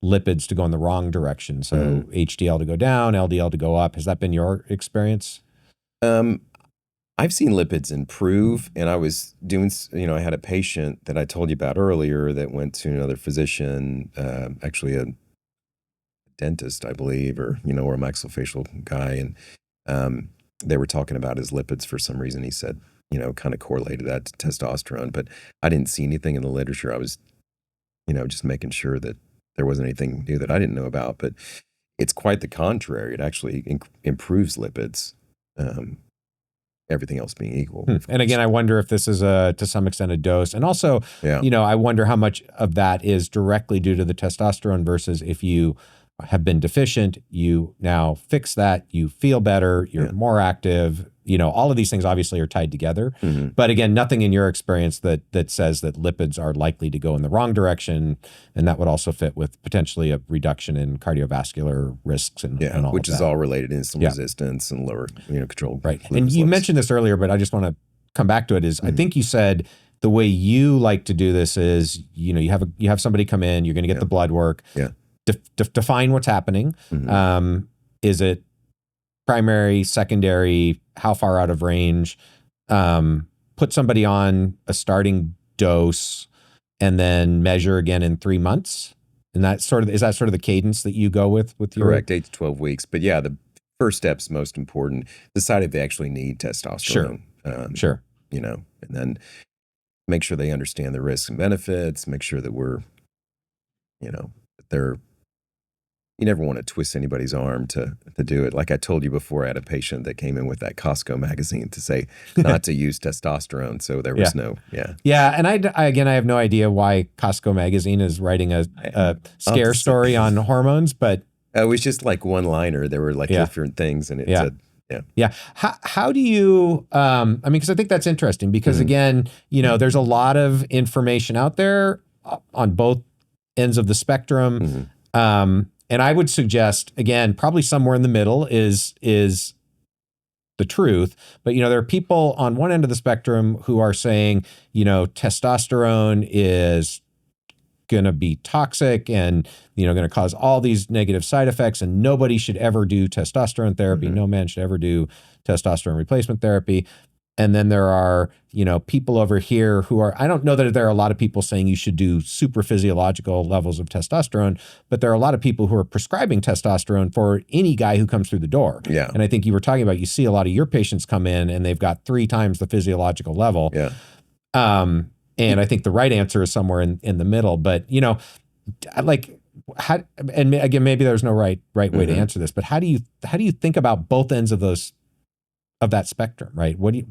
lipids to go in the wrong direction. So HDL to go down, LDL to go up. Has that been your experience? I've seen lipids improve, and I was doing, I had a patient that I told you about earlier that went to another physician, actually a dentist, I believe, or a maxillofacial guy, and they were talking about his lipids for some reason. He said, kind of correlated that to testosterone, but I didn't see anything in the literature. I was, just making sure that there wasn't anything new that I didn't know about, but it's quite the contrary. It actually improves lipids. Everything else being equal. And again, I wonder if this is to some extent a dose. And also, I wonder how much of that is directly due to the testosterone versus if you have been deficient, you now fix that, you feel better, you're more active. All of these things obviously are tied together. But again, nothing in your experience that says that lipids are likely to go in the wrong direction. And that would also fit with potentially a reduction in cardiovascular risks and all which of is that. all related to insulin resistance and lower, control. Right. And you mentioned this earlier, but I just want to come back to it is I think you said the way you like to do this is, you have somebody come in, you're going to get the blood work. Define what's happening. Is it primary, secondary, how far out of range? Put somebody on a starting dose and then measure again in 3 months. And is that sort of the cadence that you go with your? Correct, 8 to 12 weeks. But yeah, the first step's most important. Decide if they actually need testosterone. Sure. And then make sure they understand the risks and benefits. Make sure that we're, that they're. You never want to twist anybody's arm to do it. Like I told you before, I had a patient that came in with that Costco magazine to say not to use testosterone. So there was Yeah. And I have no idea why Costco magazine is writing a scare story on hormones, but it was just like one liner. There were like different things, and it said, Yeah. How do you, because I think that's interesting because again, there's a lot of information out there on both ends of the spectrum. And I would suggest, again, probably somewhere in the middle is the truth. But, there are people on one end of the spectrum who are saying, testosterone is going to be toxic and, going to cause all these negative side effects and nobody should ever do testosterone therapy. No man should ever do testosterone replacement therapy. And then there are, people over here who are, I don't know that there are a lot of people saying you should do super physiological levels of testosterone, but there are a lot of people who are prescribing testosterone for any guy who comes through the door. Yeah. And I think you were talking about, you see a lot of your patients come in and they've got 3 times the physiological level. Yeah. And I think the right answer is somewhere in the middle. But, how, and again, maybe there's no right way to answer this, but how do you think about both ends of that spectrum, right? What do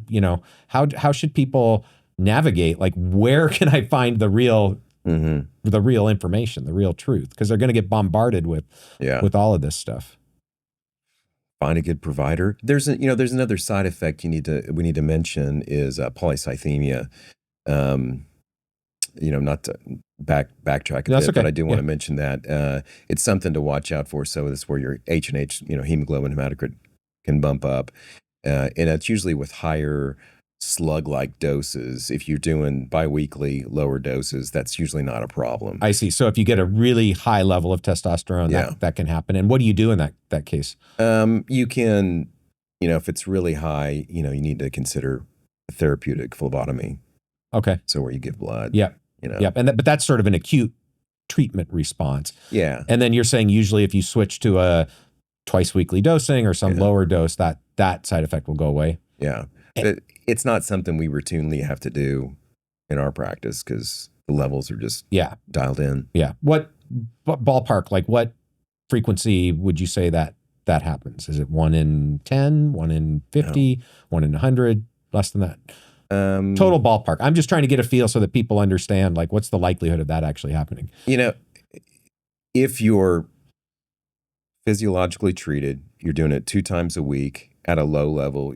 how should people navigate? Like, where can I find the real information, the real truth? Because they're going to get bombarded with all of this stuff. Find a good provider. There's another side effect we need to mention is polycythemia. Not to backtrack a bit, but I do want to mention that it's something to watch out for. So it's where your H&H, hemoglobin, hematocrit can bump up. And it's usually with higher slug-like doses. If you're doing biweekly lower doses, that's usually not a problem. I see. So if you get a really high level of testosterone, that can happen. And what do you do in that case? You can, if it's really high, you need to consider a therapeutic phlebotomy. Okay. So where you give blood. Yeah. Yep. But that's sort of an acute treatment response. Yeah. And then you're saying usually if you switch to a twice weekly dosing or some lower dose, that side effect will go away. Yeah. But it's not something we routinely have to do in our practice because the levels are just dialed in. Yeah. What ballpark, like what frequency would you say that happens? Is it 1 in 10, 1 in 50, 1 in 100, less than that? Total ballpark. I'm just trying to get a feel so that people understand, like, what's the likelihood of that actually happening? You know, if you're physiologically treated, you're doing it 2 times a week at a low level,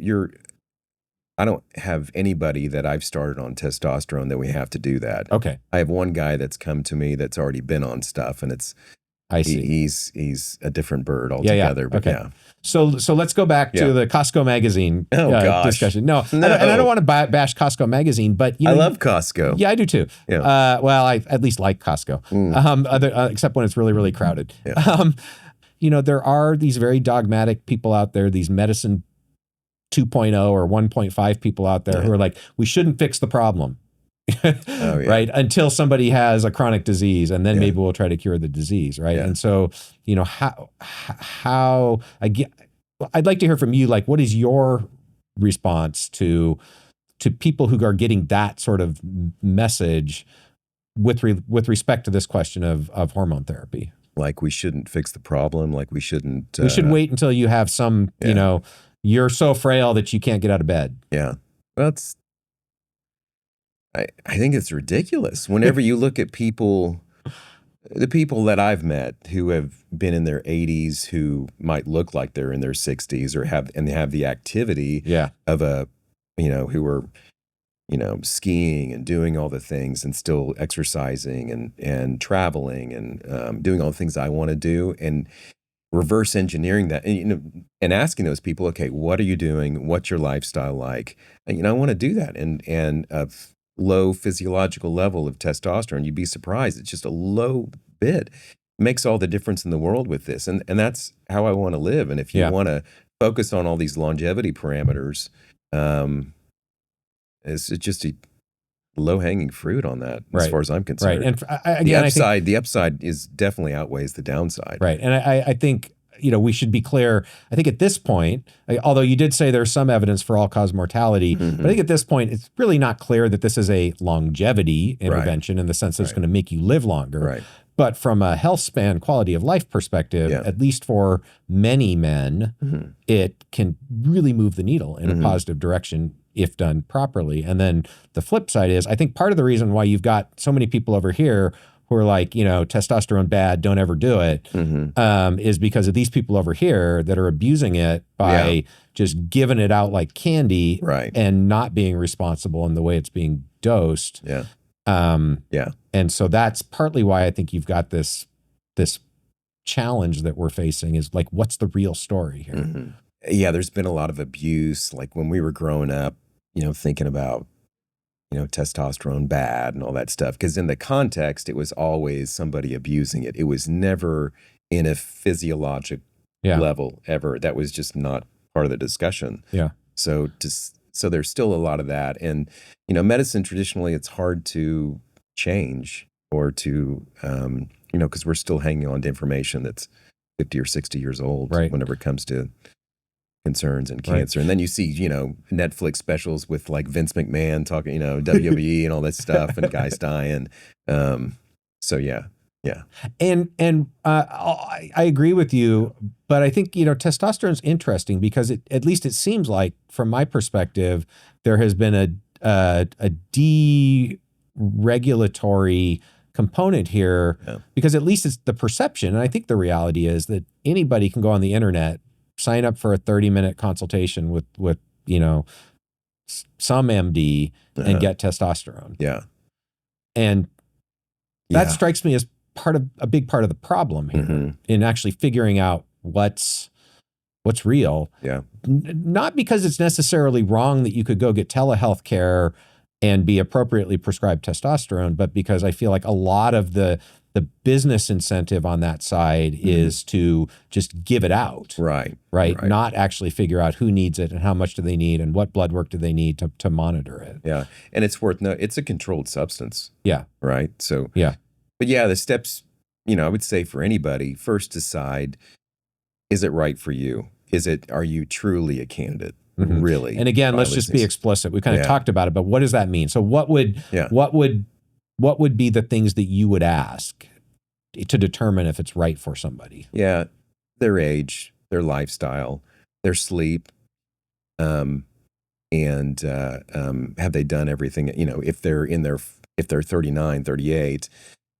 I don't have anybody that I've started on testosterone that we have to do that. Okay. I have one guy that's come to me that's already been on stuff, and I see. He's a different bird altogether. Yeah. But okay. yeah. So let's go back to the Costco magazine discussion. No. I don't want to bash Costco magazine, but I love Costco. Yeah, I do too. Yeah. Well, I at least like Costco, except when it's really, really crowded. Yeah. There are these very dogmatic people out there, these medicine 2.0 or 1.5 people out there who are like, we shouldn't fix the problem. Right? Until somebody has a chronic disease, and then maybe we'll try to cure the disease. Right. And so, how I'd like to hear from you, like, what is your response to people who are getting that sort of message with respect to this question of hormone therapy? Like, we shouldn't fix the problem. Like, we shouldn't. We should wait until you have some, you're so frail that you can't get out of bed. Yeah. Well, I think it's ridiculous. Whenever you look at the people that I've met who have been in their 80s, who might look like they're in their 60s, or they have the activity of who are, skiing and doing all the things and still exercising and traveling and doing all the things I want to do, and reverse engineering that, and asking those people, okay, what are you doing? What's your lifestyle like? And, I want to do that. And low physiological level of testosterone, you'd be surprised. It's just a low bit. It makes all the difference in the world with this. And that's how I want to live. And if you want to focus on all these longevity parameters, it's just a low-hanging fruit on that, as far as I'm concerned. Right. And again, the upside is definitely outweighs the downside. Right. And I think, we should be clear. I think at this point, although you did say there's some evidence for all-cause mortality, but I think at this point, it's really not clear that this is a longevity intervention in the sense that it's going to make you live longer. Right. But from a health span, quality of life perspective, at least for many men, it can really move the needle in a positive direction if done properly. And then the flip side is, I think part of the reason why you've got so many people over here who are like, testosterone bad, don't ever do it, is because of these people over here that are abusing it by just giving it out like candy and not being responsible in the way it's being dosed. And so that's partly why I think you've got this challenge that we're facing, is like, what's the real story here? Yeah, there's been a lot of abuse. Like when we were growing up, thinking about, testosterone bad and all that stuff. Because in the context, it was always somebody abusing it. It was never in a physiologic level ever. That was just not part of the discussion. Yeah. So there's still a lot of that. And, medicine traditionally, it's hard to change or to, because we're still hanging on to information that's 50 or 60 years old whenever it comes to concerns and cancer. And then you see, Netflix specials with like Vince McMahon talking, WWE and all that stuff, and guys dying. So yeah. And I agree with you, but I think, testosterone is interesting because at least it seems like, from my perspective, there has been a deregulatory component here, because at least it's the perception. And I think the reality is that anybody can go on the internet, sign up for a 30-minute consultation with some MD and get testosterone. Yeah. And that strikes me as a big part of the problem here in actually figuring out what's real. Yeah. Not because it's necessarily wrong that you could go get telehealth care and be appropriately prescribed testosterone, but because I feel like a lot of the business incentive on that side is to just give it out. Right. Not actually figure out who needs it and how much do they need and what blood work do they need to monitor it. Yeah. And it's a controlled substance. Yeah. Right. So, but the steps, I would say for anybody, first decide, is it right for you? Are you truly a candidate? Really? And again, let's just be explicit. We kind of talked about it, but what does that mean? So what would be the things that you would ask to determine if it's right for somebody? Yeah, their age, their lifestyle, their sleep, and have they done everything? If they're 39, 38,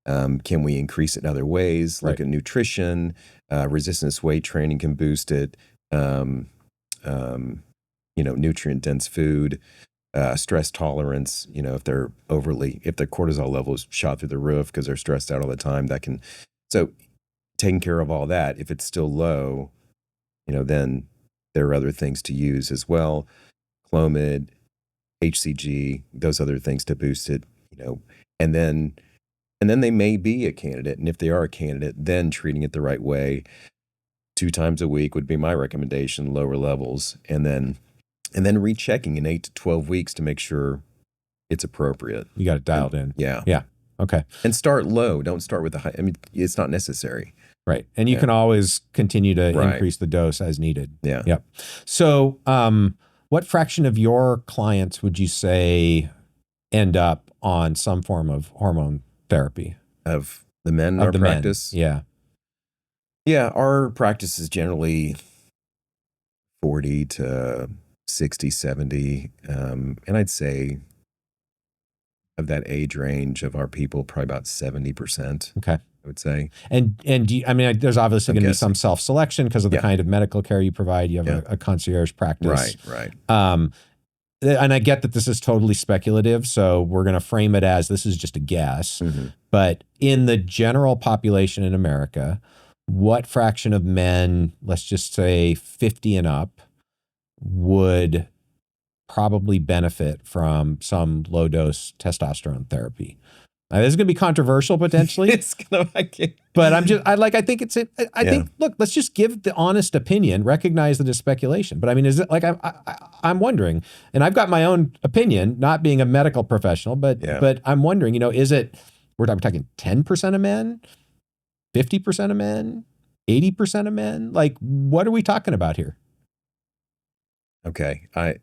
can we increase it in other ways? Look at nutrition, resistance weight training can boost it. Nutrient dense food, stress tolerance. If their cortisol levels shot through the roof because they're stressed out all the time, so taking care of all that. If it's still low, then there are other things to use as well. Clomid, HCG, those other things to boost it, and then they may be a candidate. And if they are a candidate, then treating it the right way, 2 times a week would be my recommendation, lower levels, and then rechecking in 8 to 12 weeks to make sure it's appropriate. You got it dialed in. Yeah. Yeah. Okay. And start low. Don't start with the high. I mean, it's not necessary. Right. And you can always continue to increase the dose as needed. Yeah. Yep. So what fraction of your clients would you say end up on some form of hormone therapy? Of the men in our practice? Yeah. Yeah. Our practice is generally 40 to 60, 70. And I'd say of that age range of our people, probably about 70%. Okay. I would say. And there's obviously going to be some self-selection because of the kind of medical care you provide. You have a concierge practice. Right. And I get that this is totally speculative, so we're going to frame it as this is just a guess. Mm-hmm. But in the general population in America, what fraction of men, let's just say 50 and up, would probably benefit from some low-dose testosterone therapy? Now, this is going to be controversial potentially. But I think, look, let's just give the honest opinion, recognize the speculation. But I mean, is it like, I'm wondering, and I've got my own opinion, not being a medical professional, but I'm wondering, we're talking 10% of men, 50% of men, 80% of men? Like, what are we talking about here? Okay. I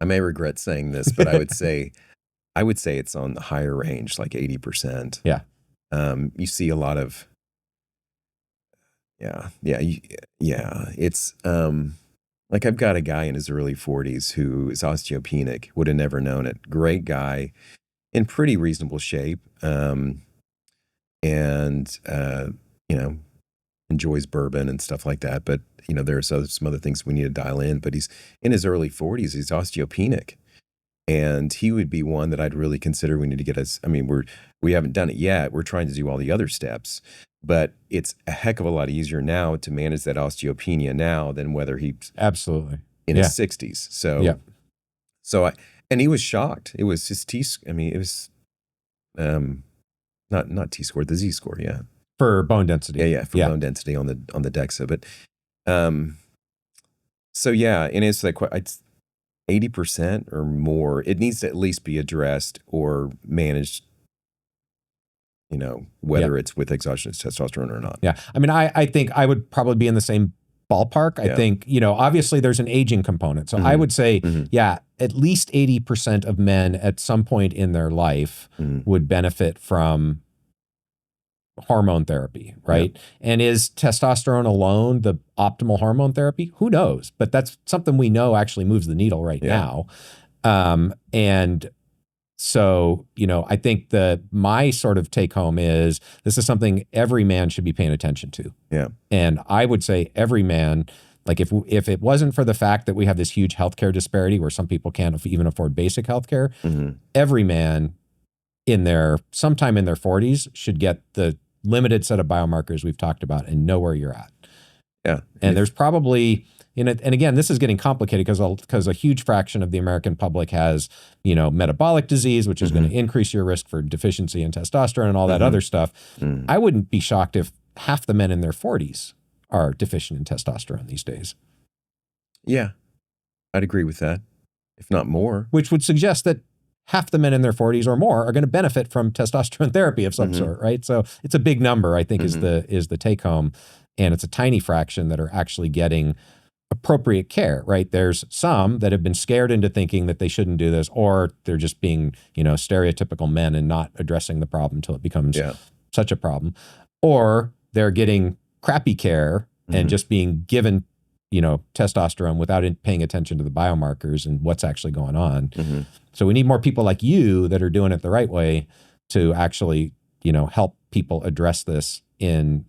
may regret saying this, but I would say it's on the higher range, like 80%. Yeah. You see a lot of, it's, like I've got a guy in his early 40s who is osteopenic, would have never known it. Great guy, in pretty reasonable shape. Enjoys bourbon and stuff like that. But, there are some other things we need to dial in, but he's in his early 40s, he's osteopenic. And he would be one that I'd really consider. We need to get us. I mean, we haven't done it yet. We're trying to do all the other steps, but it's a heck of a lot easier now to manage that osteopenia now than whether he's absolutely in his 60s. So, and he was shocked. It was his T. I mean, it was not T score, the Z score, for bone density. Yeah, for bone density on the DEXA, but and it's like 80% or more, it needs to at least be addressed or managed, whether it's with exogenous testosterone or not. Yeah. I mean, I think I would probably be in the same ballpark. I think, obviously there's an aging component. So I would say, at least 80% of men at some point in their life would benefit from hormone therapy, right? Yeah. And is testosterone alone the optimal hormone therapy? Who knows? But that's something we know actually moves the needle right now. And so, I think my sort of take home is this is something every man should be paying attention to. Yeah. And I would say every man, like if it wasn't for the fact that we have this huge healthcare disparity where some people can't even afford basic healthcare, every man sometime in their 40s should get the limited set of biomarkers we've talked about and know where you're at. Yeah. And there's probably, and again, this is getting complicated because a huge fraction of the American public has, metabolic disease, which is going to increase your risk for deficiency in testosterone and all that other stuff. I wouldn't be shocked if half the men in their 40s are deficient in testosterone these days. Yeah, I'd agree with that, if not more. Which would suggest that half the men in their 40s or more are going to benefit from testosterone therapy of some sort, right? So it's a big number, I think, is the take home, and it's a tiny fraction that are actually getting appropriate care, right? There's some that have been scared into thinking that they shouldn't do this, or they're just being, stereotypical men and not addressing the problem until it becomes such a problem. or they're getting crappy care and just being given, testosterone without paying attention to the biomarkers and what's actually going on. So we need more people like you that are doing it the right way to actually, help people address this in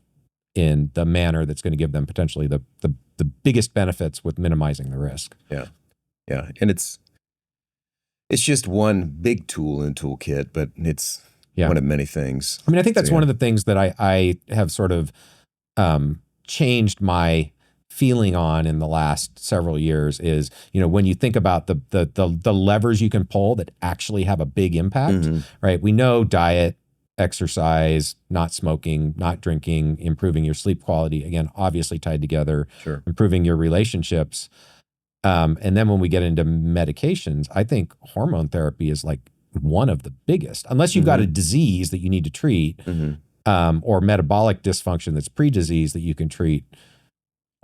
the manner that's going to give them potentially the biggest benefits with minimizing the risk. Yeah. And it's just one big tool in the toolkit, but it's one of many things. I mean, I think that's one of the things that I have sort of changed my feeling on in the last several years is, when you think about the levers you can pull that actually have a big impact, right? We know diet, exercise, not smoking, not drinking, improving your sleep quality, again, obviously tied together, improving your relationships. And then when we get into medications, I think hormone therapy is like one of the biggest, unless you've got a disease that you need to treat, or metabolic dysfunction that's pre-disease that you can treat.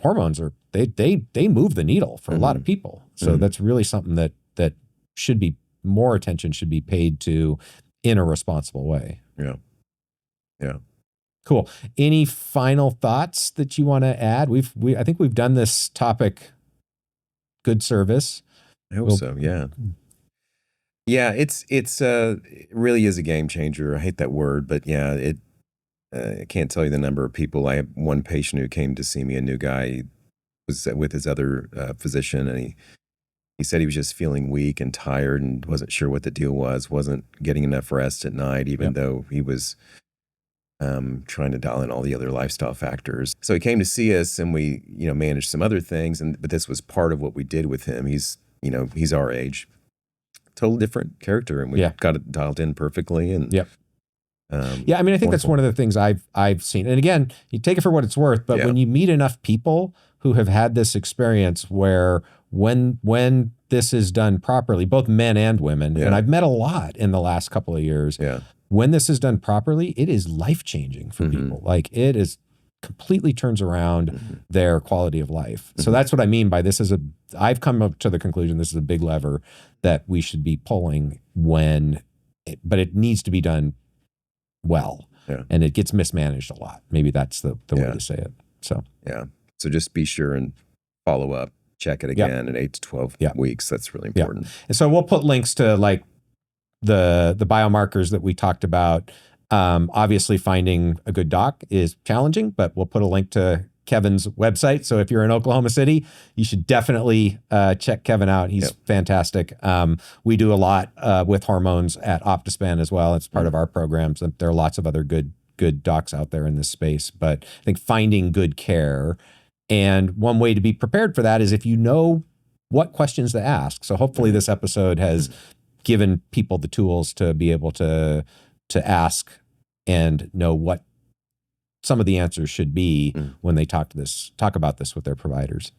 Hormones they move the needle for a lot of people. So that's really something that should be more attention should be paid to in a responsible way. Yeah. Cool. Any final thoughts that you want to add? I think we've done this topic good service. I hope so. Yeah. Yeah. It really is a game changer. I hate that word, but yeah, I can't tell you the number of people. I have one patient who came to see me, a new guy, was with his other physician, and he said he was just feeling weak and tired and wasn't sure what the deal was, wasn't getting enough rest at night, even though he was trying to dial in all the other lifestyle factors. So he came to see us, and we, managed some other things, but this was part of what we did with him. He's our age, total different character, and we got it dialed in perfectly. And I mean, I think that's one of the things I've seen. And again, you take it for what it's worth, but when you meet enough people who have had this experience where when this is done properly, both men and women, and I've met a lot in the last couple of years, when this is done properly, it is life-changing for people. Like it is completely turns around their quality of life. So that's what I mean by I've come up to the conclusion this is a big lever that we should be pulling but it needs to be done well, and it gets mismanaged a lot. Maybe that's the way to say it. So just be sure and follow up, check it again in 8 to 12 weeks. That's really important. And so we'll put links to like the biomarkers that we talked about. Obviously, finding a good doc is challenging, but we'll put a link to Kevin's website. So if you're in Oklahoma City, you should definitely check Kevin out. He's fantastic. We do a lot with hormones at Optispan as well. It's part of our programs. And there are lots of other good docs out there in this space. But I think finding good care, and one way to be prepared for that is if you know what questions to ask. So hopefully this episode has given people the tools to be able to ask and know what some of the answers should be when they talk about this with their providers.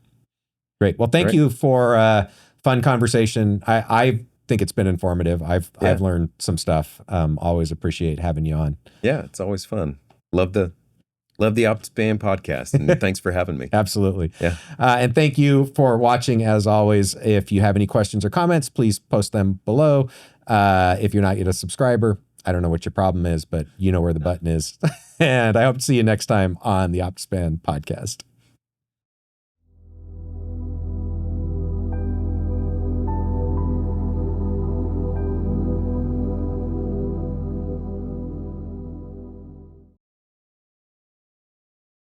Great. Well, thank you for a fun conversation. I think it's been informative. I've learned some stuff. Always appreciate having you on. Yeah, it's always fun. Love the Optispan podcast, and thanks for having me. Absolutely. Yeah. And thank you for watching. As always, if you have any questions or comments, please post them below. If you're not yet a subscriber, I don't know what your problem is, but you know where the button is. And I hope to see you next time on the Optispan podcast.